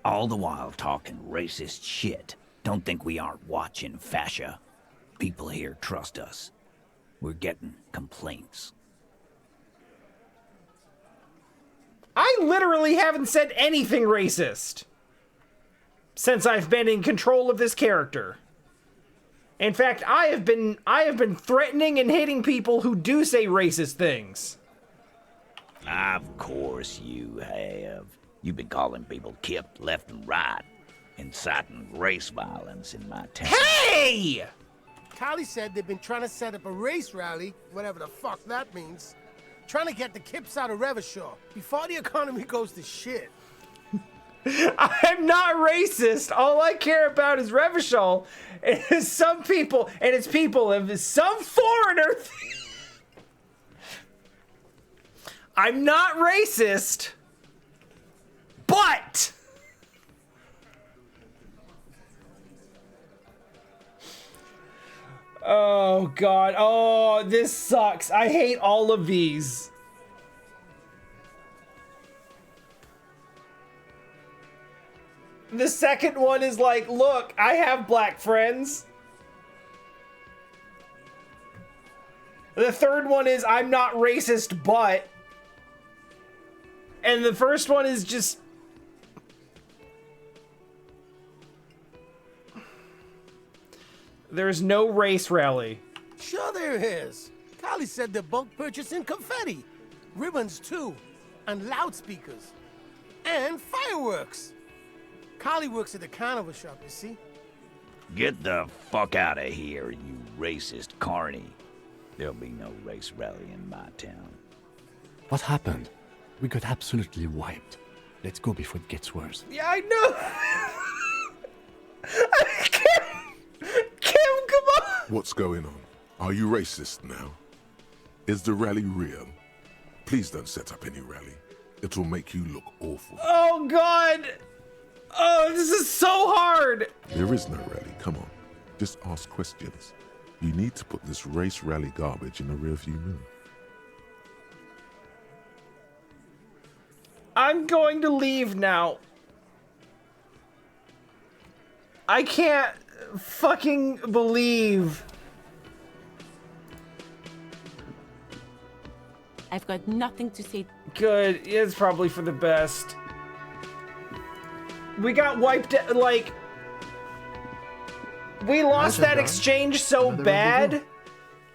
All the while talking racist shit. Don't think we aren't watching, fascia. People here trust us. We're getting complaints. I literally haven't said anything racist since I've been in control of this character. In fact, I have been threatening and hitting people who do say racist things. Of course you have. You've been calling people Kip left and right, inciting race violence in my town. Hey! Kylie said they've been trying to set up a race rally, whatever the fuck that means. Trying to get the Kips out of Revachol before the economy goes to shit. I'm not racist. All I care about is Revachol. And some people, and its people, and some foreigner. I'm not racist, but oh god, oh, this sucks. I hate all of these. The second one is like, look, I have black friends. The third one is, I'm not racist, but. And the first one is just. There's no race rally. Sure there is. Kylie said they're bulk purchasing confetti, ribbons too, and loudspeakers, and fireworks. Kylie works at the carnival shop, you see? Get the fuck out of here, you racist carny. There'll be no race rally in my town. What happened? We got absolutely wiped. Let's go before it gets worse. Yeah, I know. Kim, come on. What's going on? Are you racist now? Is the rally real? Please don't set up any rally. It'll make you look awful. Oh, God. Oh, this is so hard. There is no rally. Come on. Just ask questions. You need to put this race rally garbage in the rearview mirror. I'm going to leave now. I can't fucking believe. I've got nothing to say. Good. It's probably for the best. We got wiped, like... We lost that exchange so bad.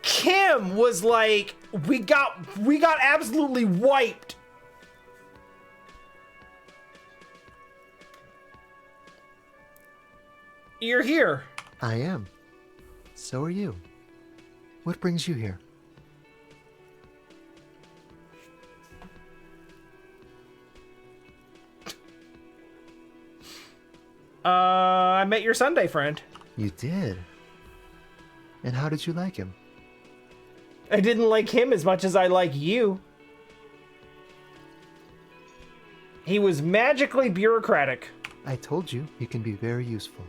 Kim was like, we got absolutely wiped. You're here. I am. So are you. What brings you here? I met your Sunday friend. You did? And how did you like him? I didn't like him as much as I like you. He was magically bureaucratic. I told you, you can be very useful.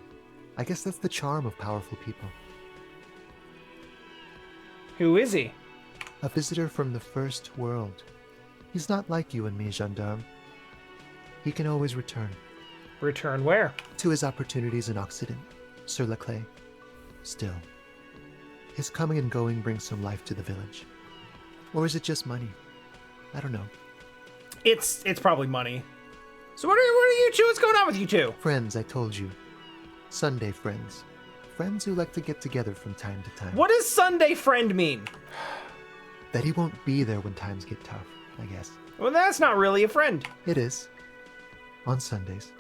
I guess that's the charm of powerful people. Who is he? A visitor from the first world. He's not like you and me, gendarme. He can always return. Return where? To his opportunities in Occident, Sur la Clé. Still, his coming and going brings some life to the village. Or is it just money? I don't know. It's probably money. So what are you two? What's going on with you two? Friends, I told you. Sunday friends. Friends who like to get together from time to time. What does Sunday friend mean? That he won't be there when times get tough, I guess. Well, that's not really a friend. It is. On Sundays.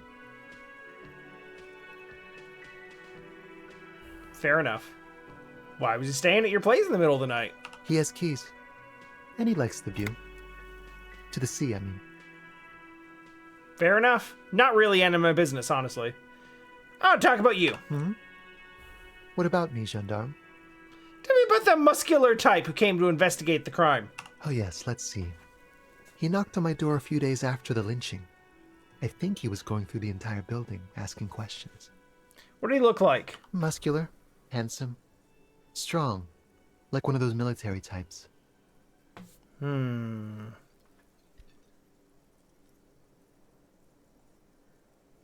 Fair enough. Why was he staying at your place in the middle of the night? He has keys. And he likes the view. To the sea, I mean. Fair enough. Not really any of my business, honestly. I'll talk about you. Hmm? What about me, gendarme? Tell me about the muscular type who came to investigate the crime. Oh yes, let's see. He knocked on my door a few days after the lynching. I think he was going through the entire building, asking questions. What did he look like? Muscular, handsome, strong, like one of those military types. The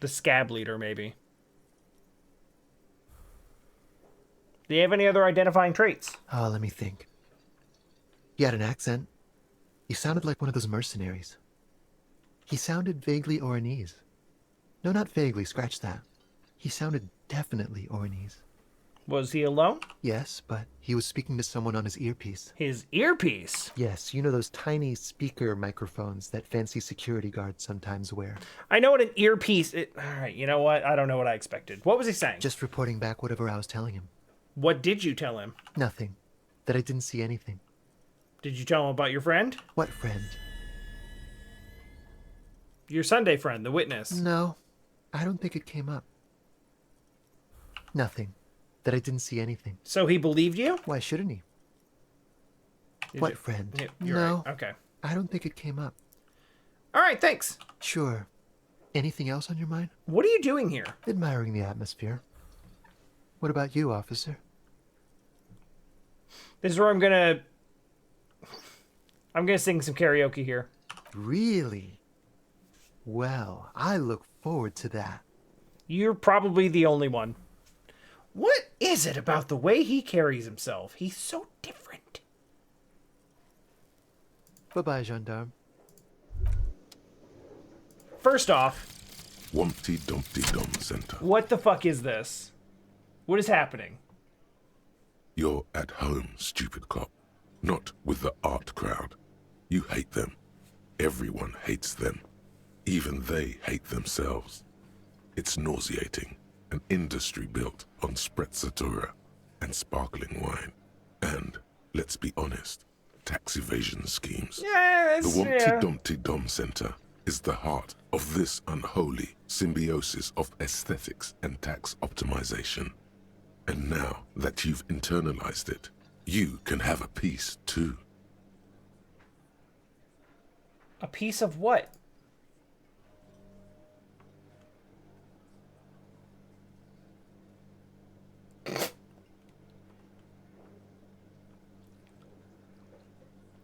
The scab leader, maybe. Do you have any other identifying traits? Oh, let me think. He had an accent. He sounded like one of those mercenaries. He sounded vaguely Oranese. No, not vaguely, scratch that. He sounded definitely Oranese. Was he alone? Yes, but he was speaking to someone on his earpiece. His earpiece? Yes, you know those tiny speaker microphones that fancy security guards sometimes wear. I know what an earpiece is. All right, you know what? I don't know what I expected. What was he saying? Just reporting back whatever I was telling him. What did you tell him? Nothing. That I didn't see anything. Did you tell him about your friend? What friend? Your Sunday friend, the witness. No, I don't think it came up. Nothing. That I didn't see anything. So he believed you? Why shouldn't he? Did What you- friend? Yeah, you're No. right. Okay. I don't think it came up. All right, thanks. Sure. Anything else on your mind? What are you doing here? Admiring the atmosphere. What about you, officer? This is where I'm gonna sing some karaoke here. Really? Well, I look forward to that. You're probably the only one. What is it about the way he carries himself? He's so different. Bye-bye, gendarme. First off, Wumpty Dumpty Dum Center. what the fuck is this? What is happening? You're at home, stupid cop. Not with the art crowd. You hate them. Everyone hates them. Even they hate themselves. It's nauseating. An industry built on sprezzatura and sparkling wine. And, let's be honest, tax evasion schemes. Yeah, The it's, Wumpty Dumpty Dum Center is the heart of this unholy symbiosis of aesthetics and tax optimization. And now that you've internalized it, you can have a piece too. A piece of what?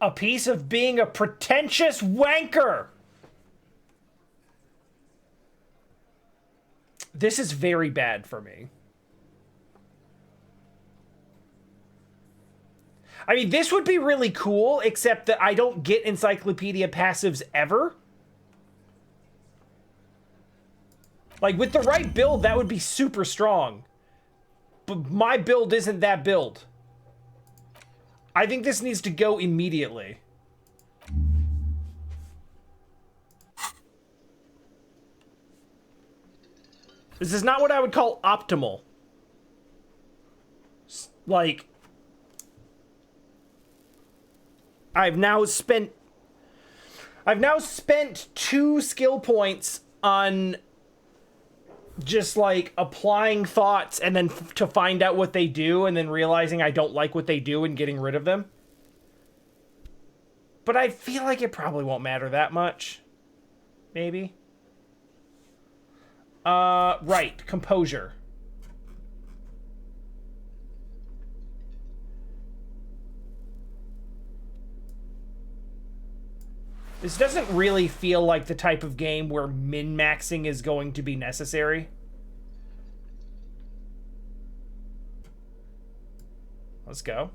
A piece of being a pretentious wanker. This is very bad for me. I mean, this would be really cool, except that I don't get encyclopedia passives ever. Like, with the right build, that would be super strong. But my build isn't that build. I think this needs to go immediately. This is not what I would call optimal. Like, I've now spent 2 skill points on just like applying thoughts and then to find out what they do and then realizing I don't like what they do and getting rid of them. But I feel like it probably won't matter that much. Maybe. Right, composure. This doesn't really feel like the type of game where min-maxing is going to be necessary. Let's go.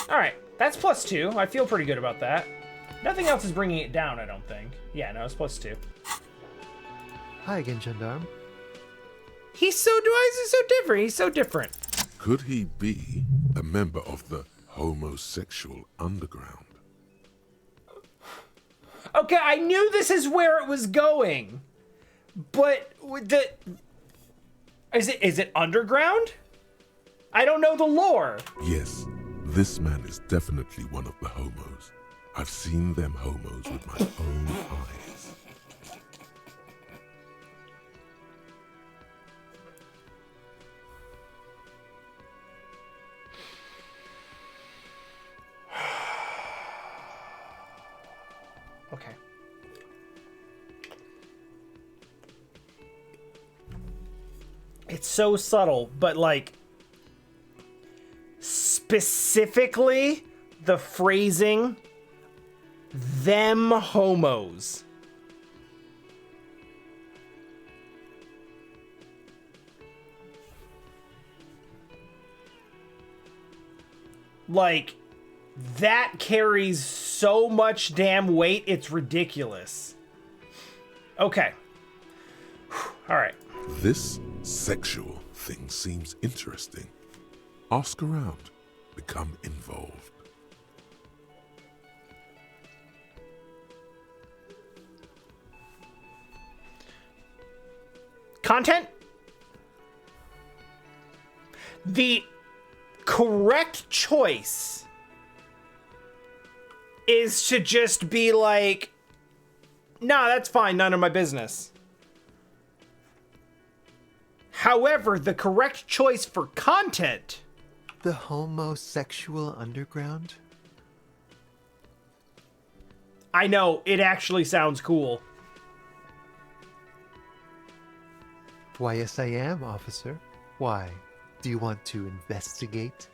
Alright, that's +2. I feel pretty good about that. Nothing else is bringing it down, I don't think. Yeah, no, it's +2. Hi again, gendarme. He's so, why is he so different? He's so different. Could he be a member of the homosexual underground? Okay, I knew this is where it was going. But with the... Is it underground? I don't know the lore. Yes, this man is definitely one of the homos. I've seen them homos with my own eyes. Okay. It's so subtle, but like specifically the phrasing, them homos. Like, that carries so much damn weight, it's ridiculous. Okay. All right. This sexual thing seems interesting. Ask around. Become involved. Content? The correct choice is to just be like, nah, that's fine, none of my business. However, the correct choice for content... The homosexual underground? I know, it actually sounds cool. Why, yes, I am, officer. Why? Do you want to investigate?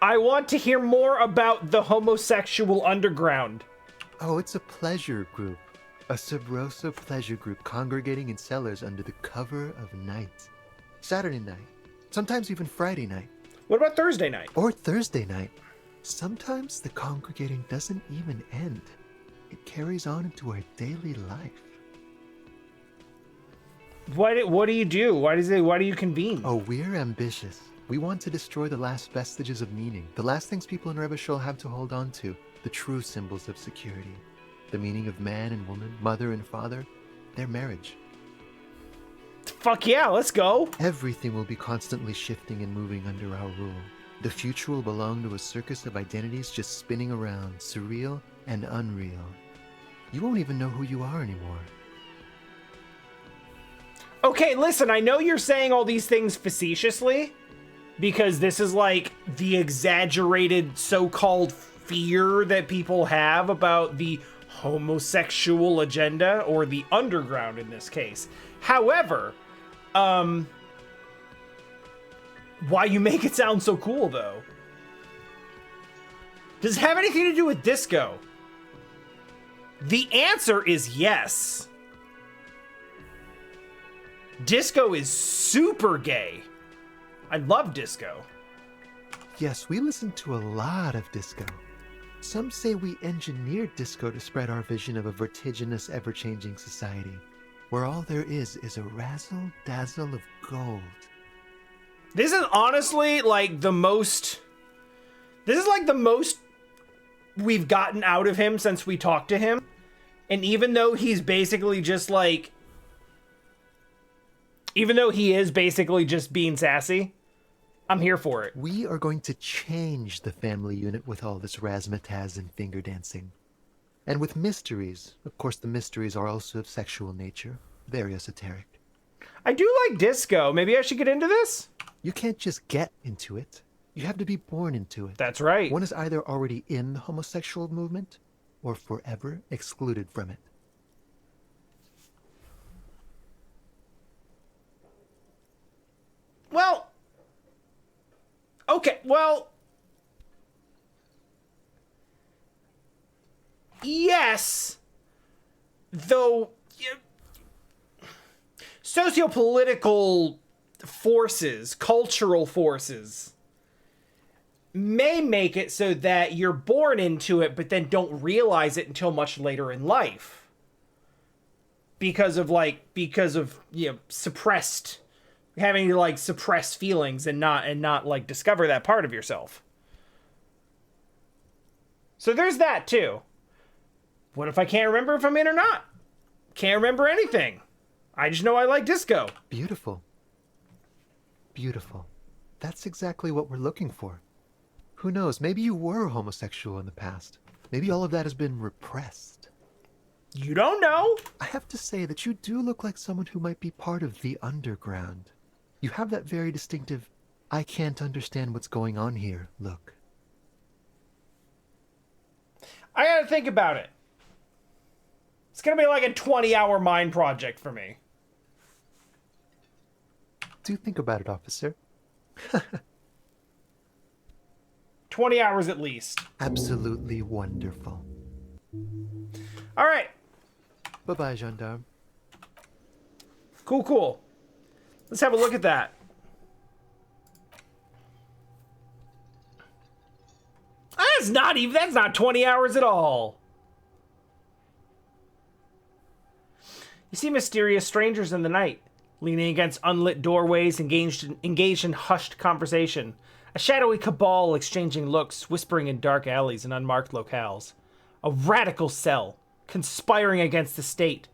I want to hear more about the homosexual underground. Oh, it's a pleasure group. A sub rosa pleasure group congregating in cellars under the cover of night. Saturday night. Sometimes even Friday night. What about Thursday night? Or Thursday night. Sometimes the congregating doesn't even end. It carries on into our daily life. What do you do? Why do you convene? Oh, we're ambitious. We want to destroy the last vestiges of meaning. The last things people in Rebishul have to hold on to. The true symbols of security. The meaning of man and woman, mother and father. Their marriage. Fuck yeah, let's go. Everything will be constantly shifting and moving under our rule. The future will belong to a circus of identities just spinning around, surreal and unreal. You won't even know who you are anymore. Okay, listen, I know you're saying all these things facetiously, because this is like the exaggerated so-called fear that people have about the homosexual agenda, or the underground in this case. However, why you make it sound so cool, though? Does it have anything to do with disco? The answer is yes. Disco is super gay. I love disco. Yes, we listen to a lot of disco. Some say we engineered disco to spread our vision of a vertiginous, ever-changing society, where all there is a razzle-dazzle of gold. This is honestly like the most... This is like the most we've gotten out of him since we talked to him. And even though he's basically just like... Even though he is basically just being sassy, I'm here for it. We are going to change the family unit with all this razzmatazz and finger dancing. And with mysteries. Of course, the mysteries are also of sexual nature. Very esoteric. I do like disco. Maybe I should get into this? You can't just get into it. You have to be born into it. That's right. One is either already in the homosexual movement or forever excluded from it. Well... Okay, well... Yes. Though... Sociopolitical forces, cultural forces, may make it so that you're born into it, but then don't realize it until much later in life. Because of, suppressed... Having to, suppress feelings and not discover that part of yourself. So there's that, too. What if I can't remember if I'm in or not? Can't remember anything. I just know I like disco. Beautiful. Beautiful. That's exactly what we're looking for. Who knows, maybe you were homosexual in the past. Maybe all of that has been repressed. You don't know. I have to say that you do look like someone who might be part of the underground. You have that very distinctive, I can't understand what's going on here look. I gotta think about it. It's gonna be like a 20-hour mind project for me. Do think about it, officer. 20 hours at least. Absolutely wonderful. All right. Bye-bye, gendarme. Cool, cool. Let's have a look at that. That's not 20 hours at all. You see mysterious strangers in the night, leaning against unlit doorways, engaged in hushed conversation. A shadowy cabal exchanging looks, whispering in dark alleys and unmarked locales. A radical cell, conspiring against the state,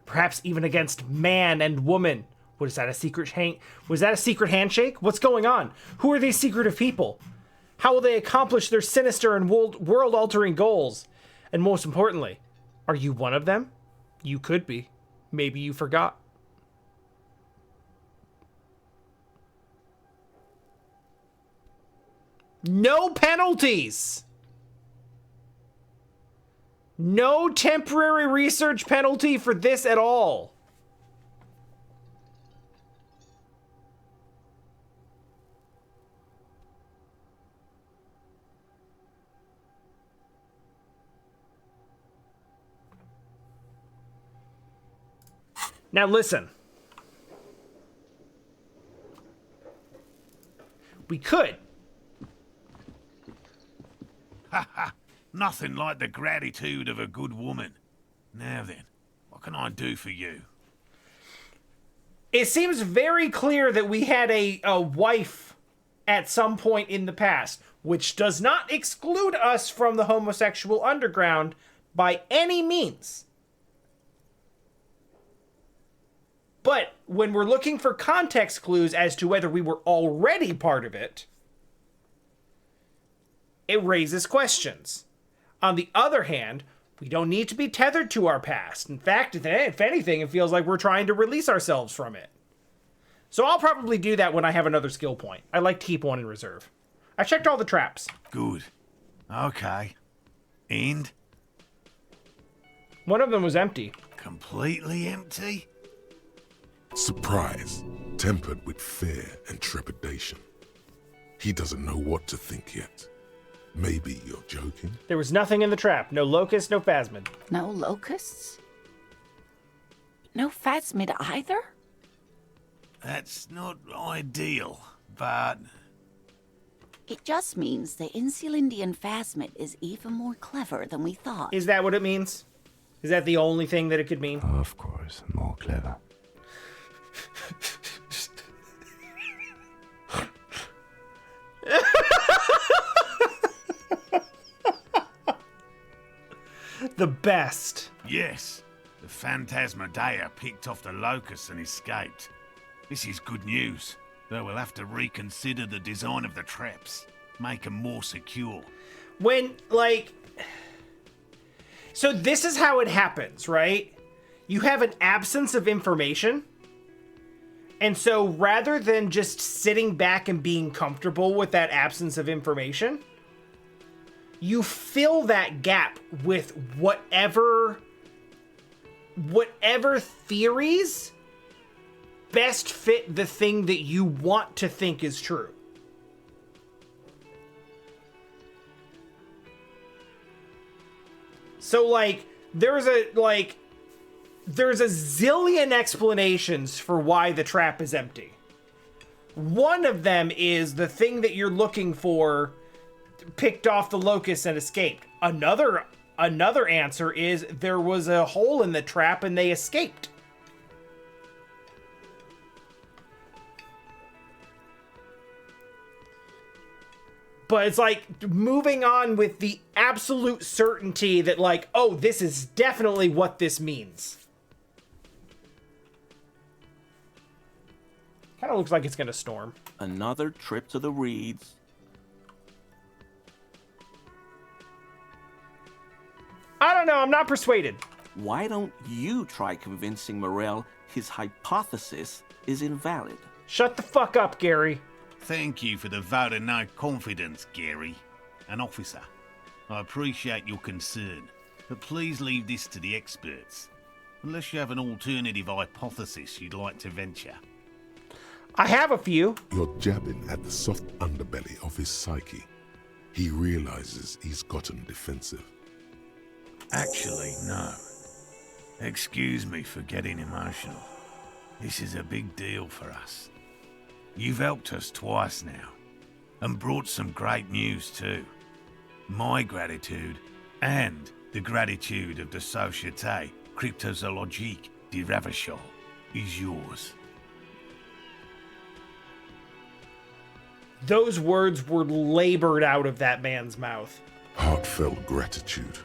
perhaps even against man and woman. Was that a secret handshake? What's going on? Who are these secretive people? How will they accomplish their sinister and world-altering goals? And most importantly, are you one of them? You could be. Maybe you forgot. No penalties! No temporary research penalty for this at all. Now listen. We could. Nothing like the gratitude of a good woman. Now then, what can I do for you? It seems very clear that we had a wife at some point in the past, which does not exclude us from the homosexual underground by any means. But when we're looking for context clues as to whether we were already part of it, it raises questions. On the other hand, we don't need to be tethered to our past. In fact, if anything, it feels like we're trying to release ourselves from it. So I'll probably do that when I have another skill point. I like to keep one in reserve. I checked all the traps. Good. Okay. And? One of them was empty. Completely empty? Surprise, tempered with fear and trepidation. He doesn't know what to think yet. Maybe you're joking? There was nothing in the trap. No locust, no phasmid. No locusts? No phasmid either? That's not ideal, but... It just means the Insulindian phasmid is even more clever than we thought. Is that what it means? Is that the only thing that it could mean? Of course, more clever. The best. Yes, the Phantasmadeia picked off the locusts and escaped. This is good news, though we'll have to reconsider the design of the traps, make them more secure. When, so this is how it happens, right? You have an absence of information. And so rather than just sitting back and being comfortable with that absence of information, you fill that gap with whatever theories best fit the thing that you want to think is true. So there's a zillion explanations for why the trap is empty. One of them is the thing that you're looking for picked off the locusts and escaped. Another answer is there was a hole in the trap and they escaped. But it's moving on with the absolute certainty that oh, this is definitely what this means. Kind of looks like it's gonna storm. Another trip to the reeds. I don't know, I'm not persuaded. Why don't you try convincing Morel his hypothesis is invalid? Shut the fuck up, Gary. Thank you for the vote of no confidence, Gary. An officer. I appreciate your concern, but please leave this to the experts. Unless you have an alternative hypothesis you'd like to venture. I have a few. You're jabbing at the soft underbelly of his psyche. He realizes he's gotten defensive. Actually, no. Excuse me for getting emotional. This is a big deal for us. You've helped us twice now, and brought some great news too. My gratitude, and the gratitude of the Société Cryptozoologique de Ravachol, is yours. Those words were labored out of that man's mouth. Heartfelt gratitude.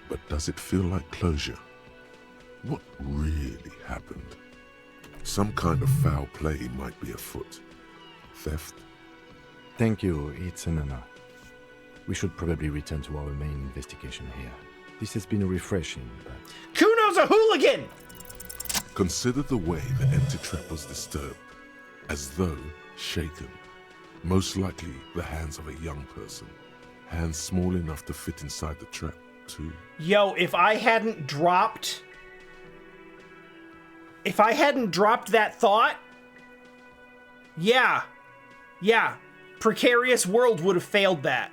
But does it feel like closure? What really happened? Some kind of foul play might be afoot. Theft? Thank you, it's an honor. We should probably return to our main investigation here. This has been refreshing, but... Kuno's a hooligan! Consider the way the empty trap was disturbed, as though shaken. Most likely the hands of a young person. Hands small enough to fit inside the trap, too. Yo, if I hadn't dropped that thought, yeah, Precarious World would have failed that.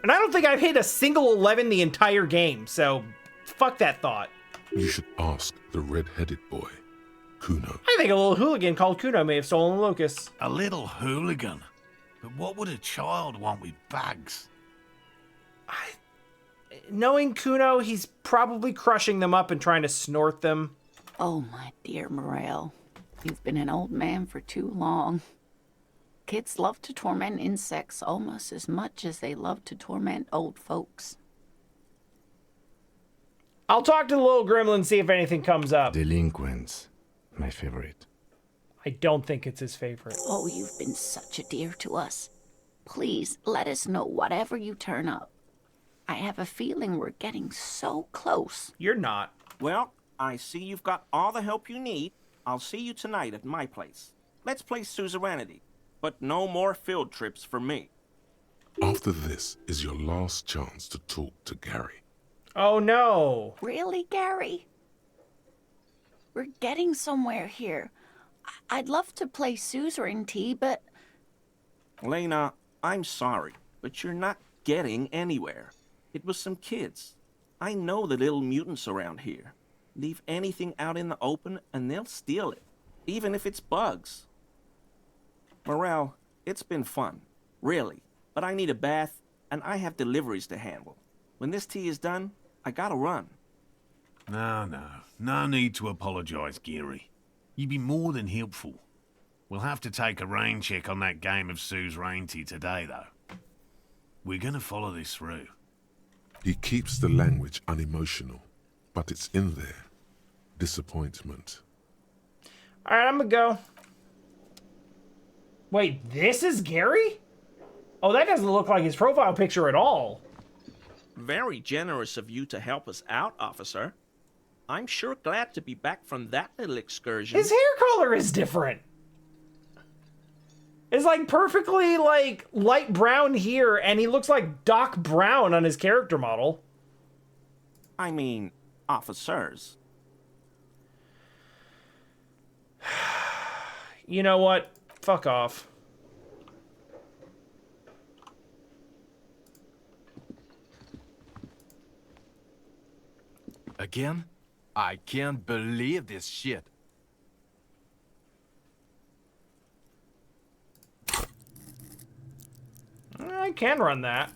And I don't think I've hit a single 11 the entire game, so fuck that thought. You should ask the red-headed boy, Kuno. I think a little hooligan called Kuno may have stolen the locust. A little hooligan? But what would a child want with bags? Knowing Kuno, he's probably crushing them up and trying to snort them. Oh, my dear Morel. You've been an old man for too long. Kids love to torment insects almost as much as they love to torment old folks. I'll talk to the little gremlin, see if anything comes up. Delinquents. My favorite. I don't think it's his favorite. Oh, you've been such a dear to us. Please, let us know whatever you turn up. I have a feeling we're getting so close. You're not. Well, I see you've got all the help you need. I'll see you tonight at my place. Let's play suzerainty, but no more field trips for me. After this is your last chance to talk to Gary. Oh no. Really, Gary? We're getting somewhere here. I'd love to play suzerainty, but... Lena, I'm sorry, but you're not getting anywhere. It was some kids. I know the little mutants around here. Leave anything out in the open and they'll steal it, even if it's bugs. Morel, it's been fun, really, but I need a bath and I have deliveries to handle. When this tea is done, I gotta run. No need to apologize, Geary. You'd be more than helpful. We'll have to take a rain check on that game of suzerainty today, though. We're gonna follow this through. He keeps the language unemotional, but it's in there. Disappointment. Alright, I'm gonna go. Wait, this is Gary? Oh, that doesn't look like his profile picture at all. Very generous of you to help us out, officer. I'm sure glad to be back from that little excursion. His hair color is different. It's like perfectly like light brown here, and he looks like Doc Brown on his character model. I mean, officers. You know what? Fuck off. Again? I can't believe this shit. I can run that.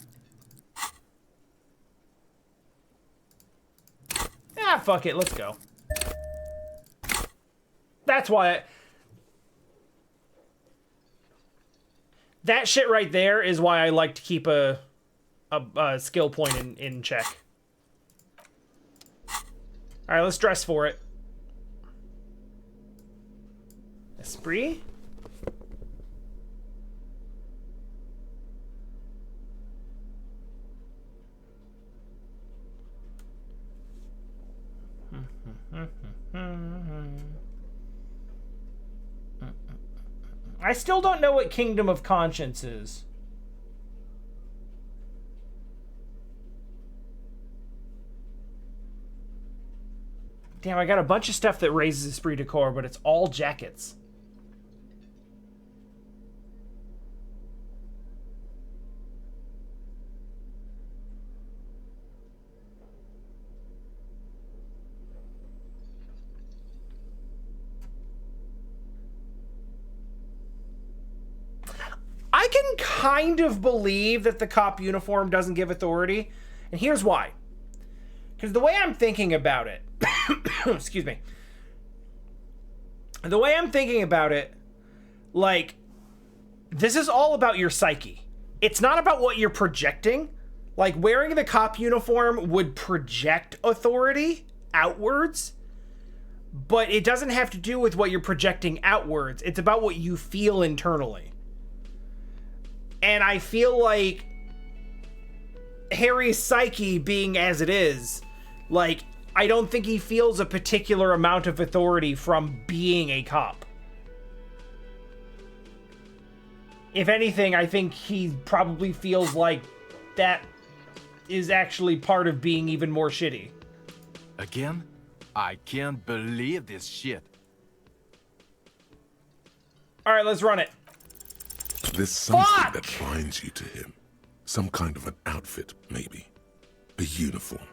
Ah, fuck it. Let's go. That's why that shit right there is why I like to keep a skill point in check. All right, let's dress for it. Esprit? I still don't know what Kingdom of Conscience is. Damn, I got a bunch of stuff that raises esprit de corps, but it's all jackets. I can kind of believe that the cop uniform doesn't give authority, and here's why. Because the way I'm thinking about it, excuse me, the way I'm thinking about it, like, this is all about your psyche. It's not about what you're projecting. Like, wearing the cop uniform would project authority outwards, but it doesn't have to do with what you're projecting outwards. It's about what you feel internally. And I feel like Harry's psyche being as it is, like, I don't think he feels a particular amount of authority from being a cop. If anything, I think he probably feels like that is actually part of being even more shitty. Again? I can't believe this shit. Alright, let's run it. There's something Fuck! that binds you to him. Some kind of an outfit, maybe. A uniform.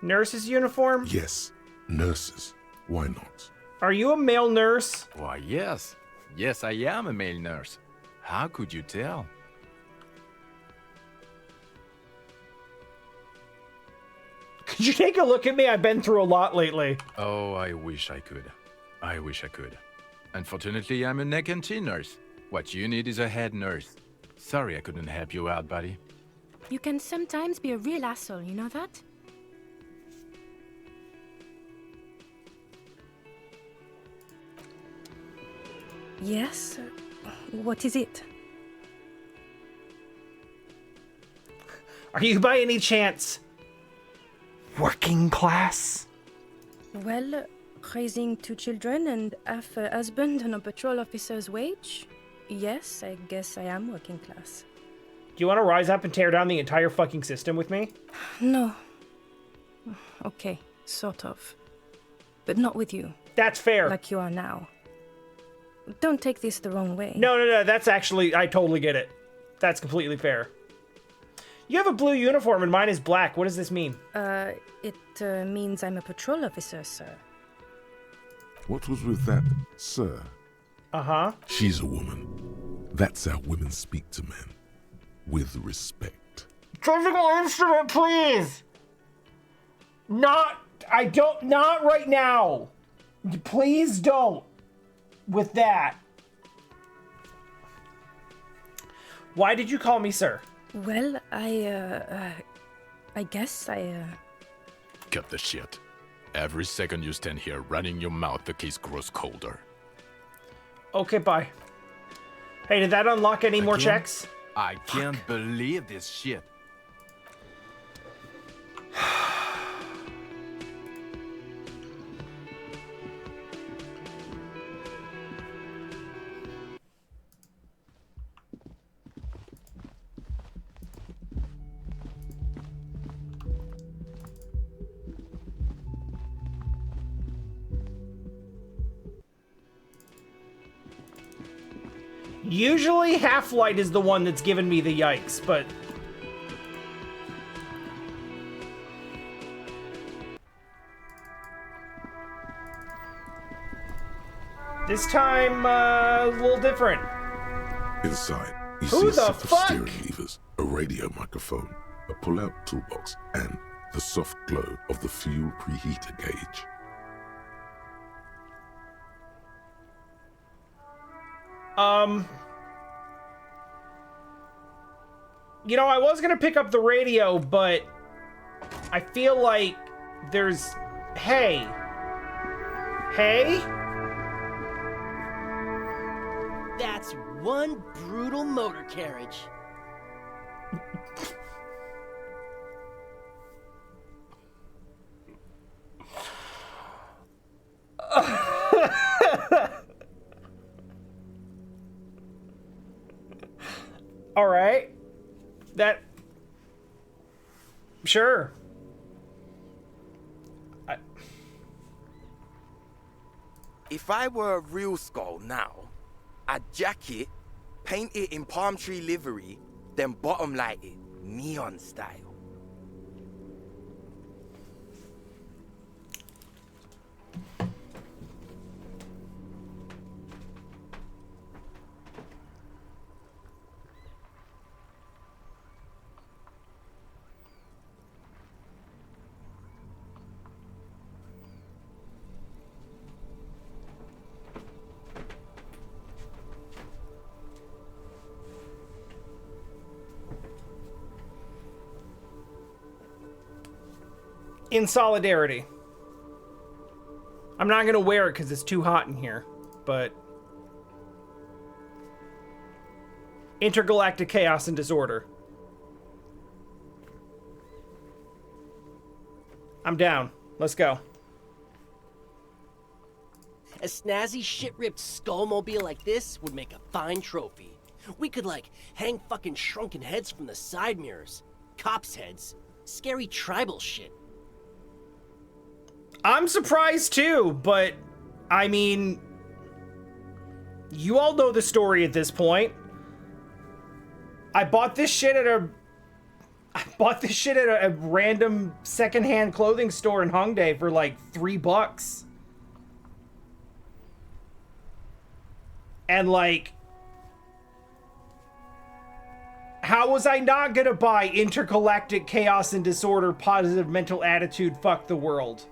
Nurse's uniform? Yes, nurses. Why not? Are you a male nurse? Why, yes. Yes, I am a male nurse. How could you tell? Could you take a look at me? I've been through a lot lately. Oh, I wish I could. I wish I could. Unfortunately, I'm a neck and chin nurse. What you need is a head nurse. Sorry I couldn't help you out, buddy. You can sometimes be a real asshole, you know that? Yes? What is it? Are you by any chance working class? Well, raising 2 children and half a husband on a patrol officer's wage? Yes, I guess I am working class. Do you want to rise up and tear down the entire fucking system with me? No. Okay, sort of. But not with you. That's fair. Like you are now. Don't take this the wrong way. No, that's actually, I totally get it. That's completely fair. You have a blue uniform and mine is black. What does this mean? It means I'm a patrol officer, sir. What was with that, sir? Uh-huh. She's a woman. That's how women speak to men. With respect. Physical instrument, please! Not right now! Please don't. With that. Why did you call me sir? Well, I guess I Cut the shit. Every second you stand here running your mouth, the case grows colder. Okay, bye. Hey, did that unlock any more Again? checks? I can't believe this shit. Usually Half-Light is the one that's given me the yikes, but... this time, a little different. Inside, you Who see a the set fuck? of steering levers, a radio microphone, a pull-out toolbox, and the soft glow of the fuel preheater gauge. You know, I was gonna pick up the radio, but I feel like there's... Hey. Hey? That's one brutal motor carriage. All right. That... Sure. If I were a real skull now, I'd jack it, paint it in palm tree livery, then bottom light it, neon style. In solidarity. I'm not gonna wear it because it's too hot in here, but intergalactic chaos and disorder. I'm down. Let's go. A snazzy shit-ripped skullmobile like this would make a fine trophy. We could, like, hang fucking shrunken heads from the side mirrors. Cops' heads. Scary tribal shit. I'm surprised too, but I mean, you all know the story at this point. I bought this shit at a random secondhand clothing store in Hongdae for like $3. And like, how was I not gonna buy Intergalactic Chaos and Disorder Positive Mental Attitude Fuck the World?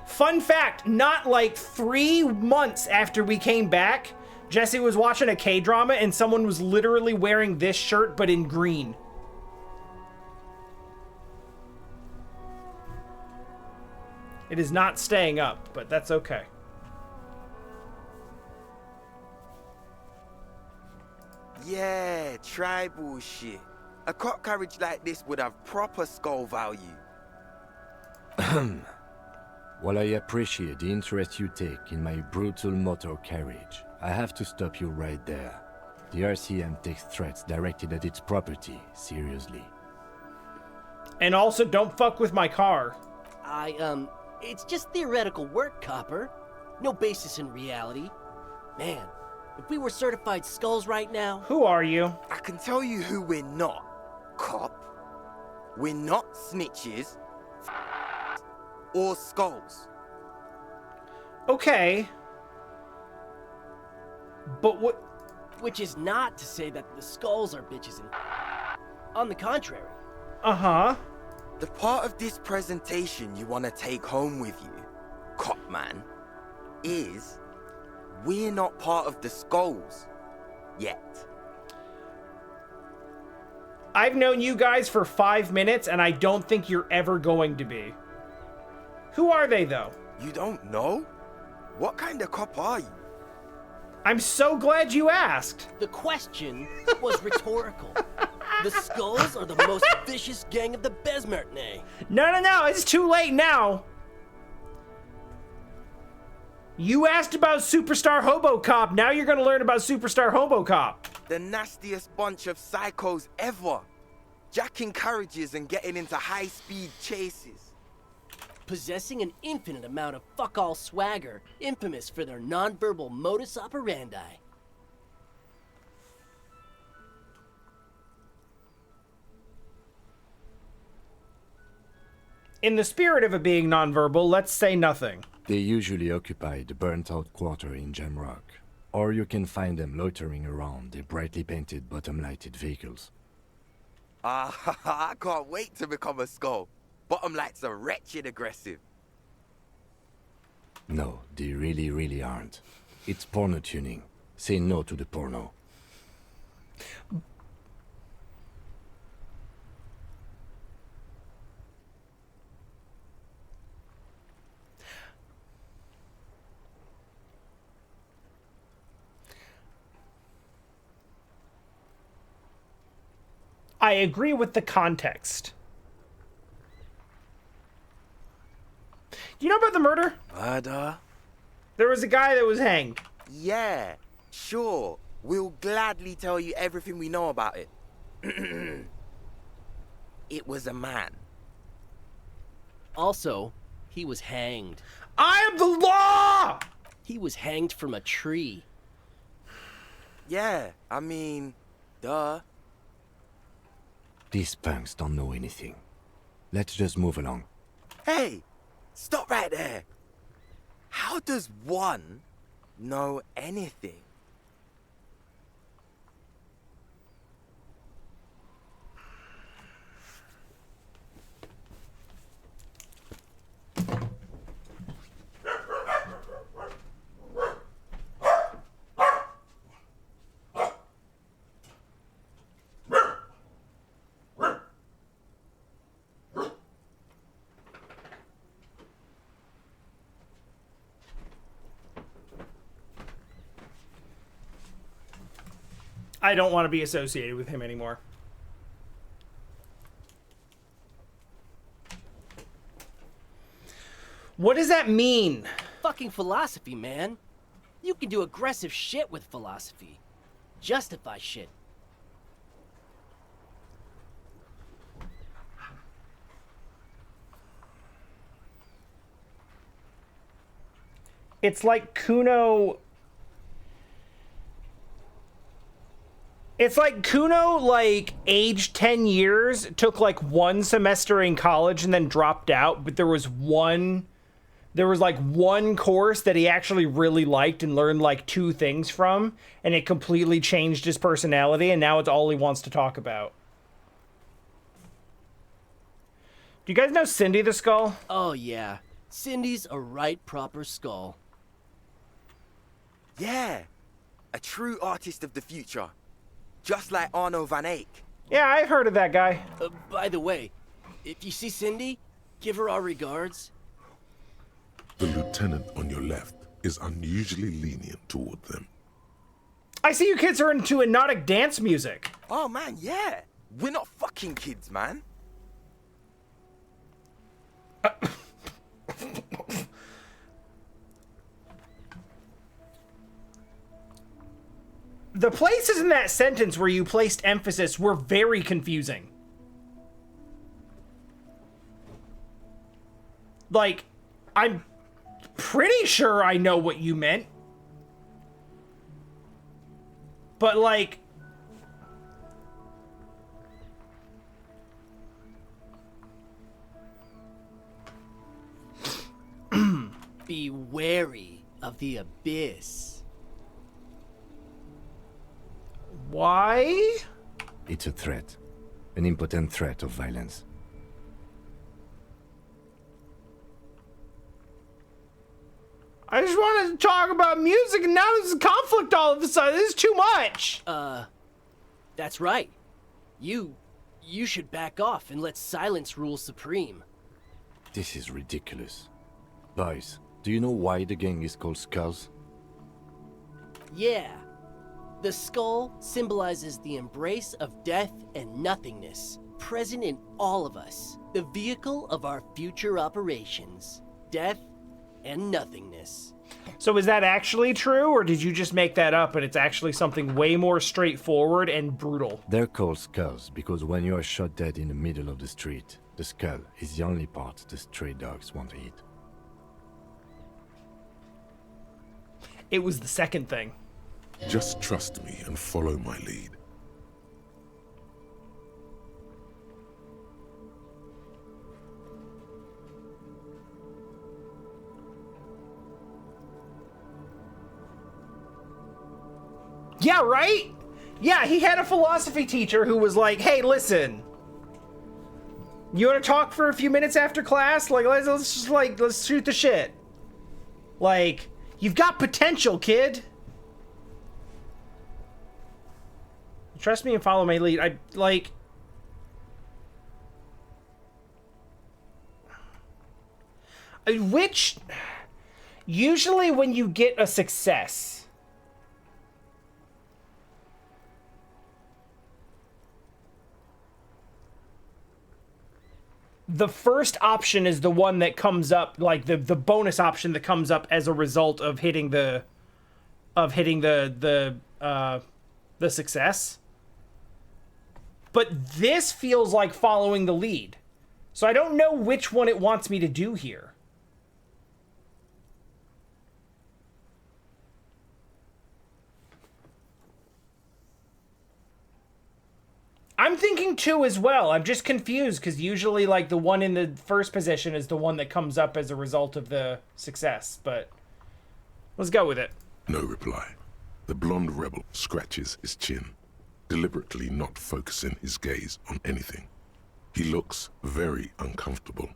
Fun fact, not like 3 months after we came back, Jesse was watching a K-drama and someone was literally wearing this shirt but in green. It is not staying up, but that's okay. Yeah, tribal shit. A cop carriage like this would have proper skull value. While I appreciate the interest you take in my brutal motor carriage, I have to stop you right there. The RCM takes threats directed at its property seriously. And also, don't fuck with my car. It's just theoretical work, Copper. No basis in reality. Man, if we were certified skulls right now... Who are you? I can tell you who we're not, cop. We're not snitches or skulls. Okay. But what... Which is not to say that the skulls are bitches and... On the contrary. Uh-huh. The part of this presentation you want to take home with you, cop man, is we're not part of the skulls yet. I've known you guys for 5 minutes and I don't think you're ever going to be. Who are they, though? You don't know? What kind of cop are you? I'm so glad you asked. The question was rhetorical. The skulls are the most vicious gang of the Besmertne. No, it's too late now. You asked about Superstar Hobo Cop, now you're gonna learn about Superstar Hobo Cop. The nastiest bunch of psychos ever. Jacking carriages and getting into high-speed chases. Possessing an infinite amount of fuck-all swagger, infamous for their non-verbal modus operandi. In the spirit of it being nonverbal, let's say nothing. They usually occupy the burnt-out quarter in Jamrock, or you can find them loitering around their brightly painted bottom-lighted vehicles. I can't wait to become a skull. Bottom lights are wretched aggressive. No, they really aren't. It's porno tuning. Say no to the porno. I agree with the context. Do you know about the murder? There was a guy that was hanged. Yeah, sure. We'll gladly tell you everything we know about it. It was a man. Also, he was hanged. I am the law! He was hanged from a tree. Yeah, I mean, duh. These punks don't know anything. Let's just move along. Hey, stop right there. How does one know anything? I don't want to be associated with him anymore. What does that mean? Fucking philosophy, man. You can do aggressive shit with philosophy. Justify shit. It's like Kuno... It's like Kuno, like, aged 10 years, took, like, one semester in college and then dropped out, but there was one course that he actually really liked and learned, like, 2 things from, and it completely changed his personality, and now it's all he wants to talk about. Do you guys know Cindy the Skull? Oh, yeah. Cindy's a right proper skull. Yeah, a true artist of the future. Just like Arno van Eyck. Yeah, I've heard of that guy. By the way, if you see Cindy, give her our regards. The lieutenant on your left is unusually lenient toward them. I see you kids are into hypnotic dance music. Oh man, yeah. We're not fucking kids, man. The places in that sentence where you placed emphasis were very confusing. Like, I'm pretty sure I know what you meant. But, like... Be wary of the abyss. Why? It's a threat. An impotent threat of violence. I just wanted to talk about music and now there's a conflict all of a sudden. This is too much. That's right. You should back off and let silence rule supreme. This is ridiculous. Boys, do you know why the gang is called Skulls? Yeah. The skull symbolizes the embrace of death and nothingness, present in all of us. The vehicle of our future operations. Death and nothingness. So is that actually true, or did you just make that up and it's actually something way more straightforward and brutal? They're called Skulls because when you are shot dead in the middle of the street, the skull is the only part the stray dogs want to eat. It was the second thing. Just trust me and follow my lead. Yeah, right? Yeah, he had a philosophy teacher who was like, hey, listen. You want to talk for a few minutes after class? Like, let's shoot the shit. Like, you've got potential, kid. Trust me and follow my lead. Which, usually when you get a success, the first option is the one that comes up, like the bonus option that comes up as a result of hitting the success. But this feels like following the lead. So I don't know which one it wants me to do here. I'm thinking 2 as well. I'm just confused because usually like the one in the first position is the one that comes up as a result of the success, but let's go with it. No reply. The blonde rebel scratches his chin, deliberately not focusing his gaze on anything. He looks very uncomfortable.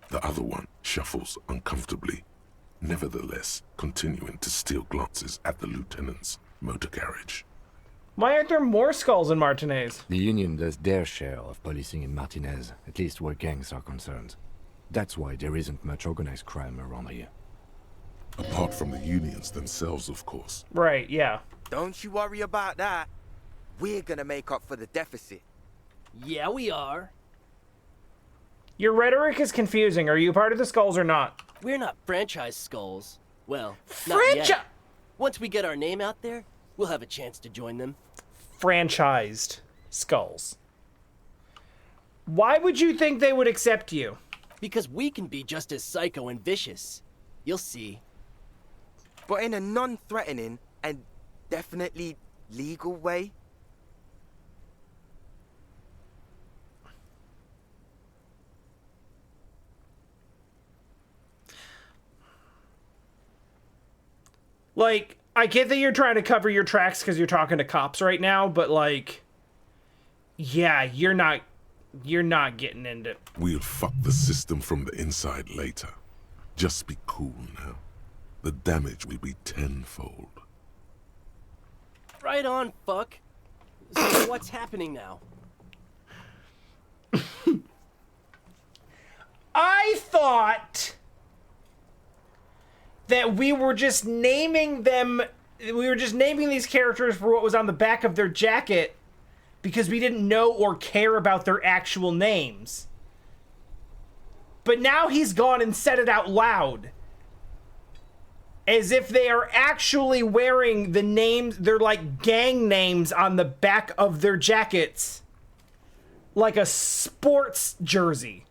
The other one shuffles uncomfortably, nevertheless continuing to steal glances at the lieutenant's motor carriage. Why aren't there more skulls in Martinez? The Union does their share of policing in Martinez, at least where gangs are concerned. That's why there isn't much organized crime around here. Apart from the unions themselves, of course. Right, yeah. Don't you worry about that. We're gonna make up for the deficit. Yeah, we are. Your rhetoric is confusing. Are you part of the skulls or not? We're not franchise skulls. Well, not yet. Once we get our name out there, we'll have a chance to join them. Franchised skulls. Why would you think they would accept you? Because we can be just as psycho and vicious. You'll see. But in a non-threatening and definitely legal way. Like, I get that you're trying to cover your tracks because you're talking to cops right now, but like, yeah, you're not getting into it. We'll fuck the system from the inside later. Just be cool now. The damage will be tenfold. Right on, fuck. So what's happening now? I thought that we were just naming them, we were just naming these characters for what was on the back of their jacket because we didn't know or care about their actual names. But now he's gone and said it out loud. As if they are actually wearing the names, they're like gang names on the back of their jackets. Like a sports jersey.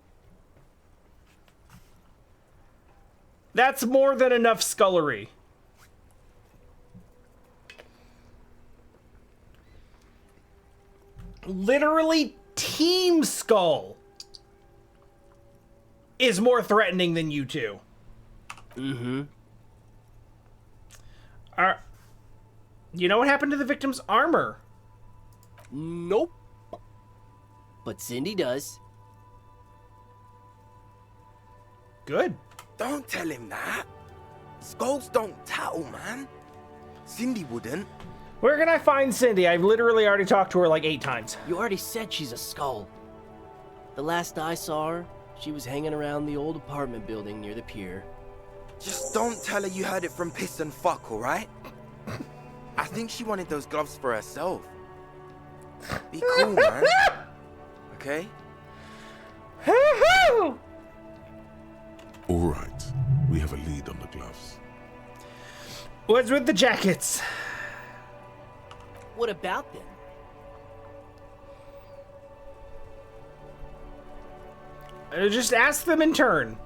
That's more than enough scullery. Literally, Team Skull is more threatening than you two. Mm-hmm. You know what happened to the victim's armor? Nope. But Cindy does. Good. Don't tell him that. Skulls don't tattle, man. Cindy wouldn't. Where can I find Cindy? I've literally already talked to her like 8 times. You already said she's a skull. The last I saw her, she was hanging around the old apartment building near the pier. Just don't tell her you heard it from Piss and Fuck, alright? I think she wanted those gloves for herself. Be cool, man. Okay? All right, we have a lead on the gloves. What's with the jackets? What about them? Just ask them in turn.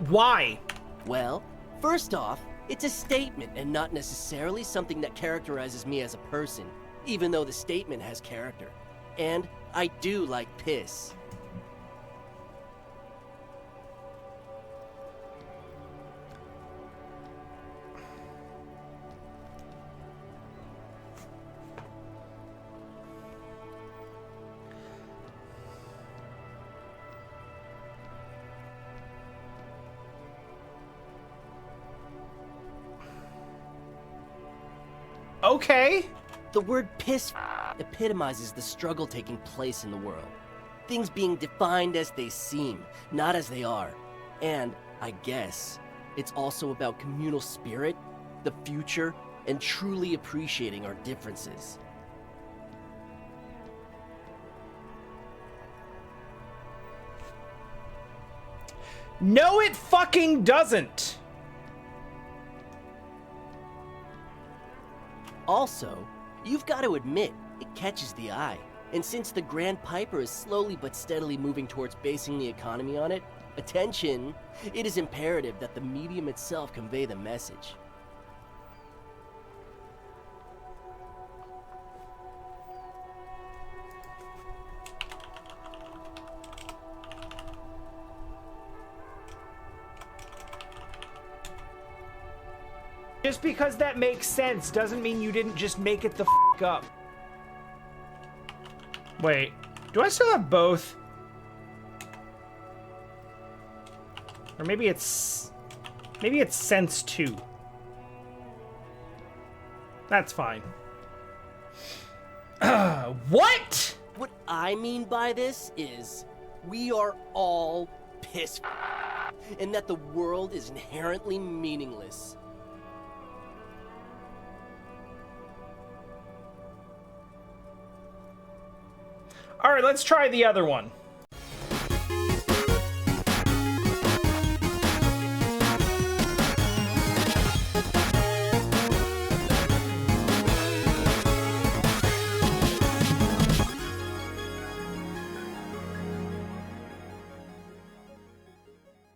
Why? Well, first off, it's a statement and not necessarily something that characterizes me as a person, even though the statement has character. And I do like piss. Okay. The word piss epitomizes the struggle taking place in the world. Things being defined as they seem, not as they are. And, I guess, it's also about communal spirit, the future, and truly appreciating our differences. No, it fucking doesn't. Also, you've got to admit, it catches the eye. And since the Grand Piper is slowly but steadily moving towards basing the economy on it, attention, it is imperative that the medium itself convey the message. Just because that makes sense doesn't mean you didn't just make it the f up. Wait, do I still have both? Or maybe it's sense 2. That's fine. What? What I mean by this is, we are all pissed, and that the world is inherently meaningless. All right, let's try the other one.